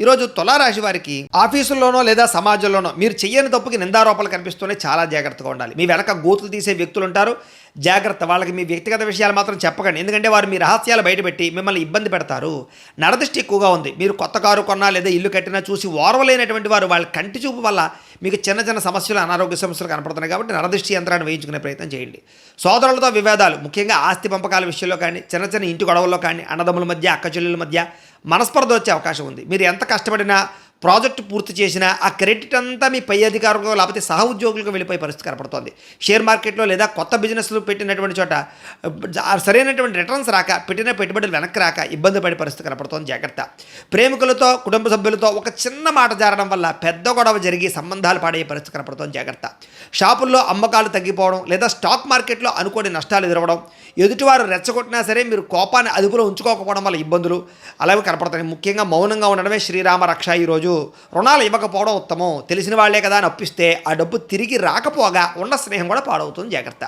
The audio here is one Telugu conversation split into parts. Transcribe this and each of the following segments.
ఈరోజు తులారాశి వారికి ఆఫీసుల్లోనో లేదా సమాజంలోనో మీరు చెయ్యని తప్పుకి నిందారోపణలు కనిపిస్తూనే చాలా జాగ్రత్తగా ఉండాలి. మీ వెనక గోతులు తీసే వ్యక్తులు ఉంటారు. జాగ్రత్త. వాళ్ళకి మీ వ్యక్తిగత విషయాలు మాత్రం చెప్పకండి. ఎందుకంటే వారు మీ రహస్యాలు బయటపెట్టి మిమ్మల్ని ఇబ్బంది పెడతారు. నరదృష్టి ఎక్కువగా ఉంది. మీరు కొత్త కారు కొన్నా లేదా ఇల్లు కట్టినా చూసి ఓర్వలేనటువంటి వారు వాళ్ళ కంటి చూపు వల్ల మీకు చిన్న చిన్న సమస్యలు, అనారోగ్య సమస్యలు కనపడుతున్నాయి. కాబట్టి నరదృష్టి యంత్రాన్ని వేయించుకునే ప్రయత్నం చేయండి. సోదరులతో వివాదాలు, ముఖ్యంగా ఆస్తి పంపకాల విషయంలో కానీ, చిన్న చిన్న ఇంటి గొడవల్లో కానీ, అన్నదమ్ముల మధ్య, అక్క చెల్లెల మధ్య మనస్పర్ధ వచ్చే అవకాశం ఉంది. మీరు ఎంత కష్టపడినా, ప్రాజెక్టు పూర్తి చేసినా ఆ క్రెడిట్ అంతా మీ పై అధికారులకు లేకపోతే సహ ఉద్యోగులకు వెళ్ళిపోయే పరిస్థితి కనపడుతోంది. షేర్ మార్కెట్లో లేదా కొత్త బిజినెస్లు పెట్టినటువంటి చోట సరైనటువంటి రిటర్న్స్ రాక, పెట్టిన పెట్టుబడులు వెనక్కి రాక ఇబ్బంది పడే పరిస్థితి కనపడుతోంది. జాగ్రత్త. ప్రేమికులతో, కుటుంబ సభ్యులతో ఒక చిన్న మాట జారడం వల్ల పెద్ద గొడవ జరిగి సంబంధాలు పాడయ్యే పరిస్థితి కనపడుతోంది. జాగ్రత్త. షాపుల్లో అమ్మకాలు తగ్గిపోవడం లేదా స్టాక్ మార్కెట్లో అనుకోని నష్టాలు ఎదురవడం, ఎదుటివారు రెచ్చగొట్టినా సరే మీరు కోపాన్ని అదుపులో ఉంచుకోకపోవడం వల్ల ఇబ్బందులు అలాగే కనపడుతున్నాయి. ముఖ్యంగా మౌనంగా ఉండడమే శ్రీరామ రక్ష. ఈరోజు రుణాలు ఇవ్వకపోవడం ఉత్తమం. తెలిసిన వాళ్లే కదా అని అప్పిస్తే ఆ డబ్బు తిరిగి రాకపోగా ఉన్న స్నేహం కూడా పాడవుతుంది. జాగ్రత్త.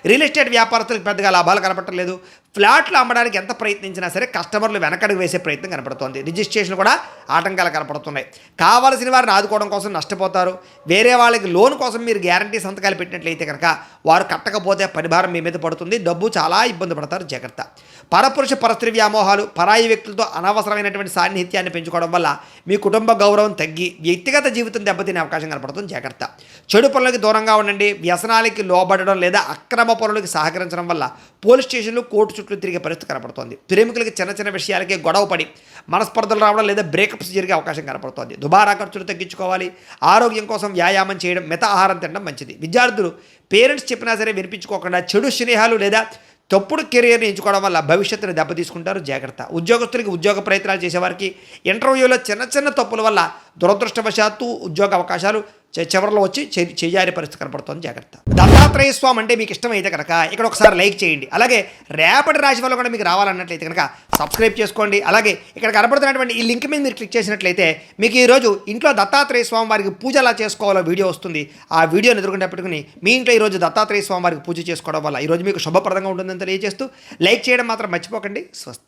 రియల్ ఎస్టేట్ వ్యాపారస్తులకు పెద్దగా లాభాలు కనపడటం లేదు. ఫ్లాట్లు అమ్మడానికి ఎంత ప్రయత్నించినా సరే కస్టమర్లు వెనకడుగు వేసే ప్రయత్నం కనపడుతోంది. రిజిస్ట్రేషన్ కూడా ఆటంకాలు కనపడుతున్నాయి. కావాల్సిన వారిని ఆదుకోవడం కోసం నష్టపోతారు. వేరే వాళ్ళకి లోన్ కోసం మీరు గ్యారంటీ సంతకాలు పెట్టినట్లయితే కనుక వారు కట్టకపోతే పరిభారం మీ మీద పడుతుంది. డబ్బు చాలా ఇబ్బంది పడతారు. జాగ్రత్త. పరపురుష పరస్త్రీ వ్యామోహాలు, పరాయి వ్యక్తులతో అనవసరమైనటువంటి సాన్నిహిత్యాన్ని పెంచుకోవడం వల్ల మీ కుటుంబ గౌరవం తగ్గి వ్యక్తిగత జీవితం దెబ్బతినే అవకాశం కనపడుతుంది. జాగ్రత్త. చెడు పనులకి దూరంగా ఉండండి. వ్యసనాలకి లోబడడం లేదా అక్రమ పనులకి సహకరించడం వల్ల పోలీస్ స్టేషన్లు, కోర్టు చుట్టూ తిరిగే పరిస్థితి కనపడుతోంది. ప్రేమికులకి చిన్న చిన్న విషయాలకే గొడవ పడి మనస్పర్ధలు రావడం లేదా బ్రేకప్స్ జరిగే అవకాశం కనపడుతోంది. దుబారా ఖర్చులు తగ్గించుకోవాలి. ఆరోగ్యం కోసం వ్యాయామం చేయడం, మిత ఆహారం తినడం మంచిది. విద్యార్థులు పేరెంట్స్ చెప్పినా సరే వినిపించుకోకుండా చెడు స్నేహాలు లేదా తప్పుడు కెరియర్ని ఎంచుకోవడం వల్ల భవిష్యత్తును దెబ్బతీసుకుంటారు. జాగ్రత్త. ఉద్యోగస్తులకి, ఉద్యోగ ప్రయత్నాలు చేసేవారికి ఇంటర్వ్యూలో చిన్న చిన్న తప్పుల వల్ల దురదృష్టవశాత్తు ఉద్యోగ అవకాశాలు చివరిలో వచ్చి చేయారి పరిస్థితి కనపడుతుంది. జాగ్రత్త. దత్తాత్రేయ స్వామి అంటే మీకు ఇష్టమైతే కనుక ఇక్కడ ఒకసారి లైక్ చేయండి. అలాగే రేపటి రాశి వల్ల కూడా మీకు రావాలన్నట్లయితే కనుక సబ్స్క్రైబ్ చేసుకోండి. అలాగే ఇక్కడ కనపడుతున్నటువంటి ఈ లింక్ మీద మీరు క్లిక్ చేసినట్లయితే మీకు ఈరోజు ఇంట్లో దత్తాత్రేయ స్వామి వారికి పూజ ఎలా చేసుకోవాలో వీడియో వస్తుంది. ఆ వీడియోని ఎదుర్కొంటే పెట్టుకుని మీ ఇంట్లో ఈరోజు దత్తాత్రేయ స్వామి వారికి పూజ చేసుకోవడం వల్ల ఈరోజు మీకు శుభప్రదంగా ఉంటుందని తెలియజేస్తూ లైక్ చేయడం మాత్రం మర్చిపోకండి. స్వస్తి.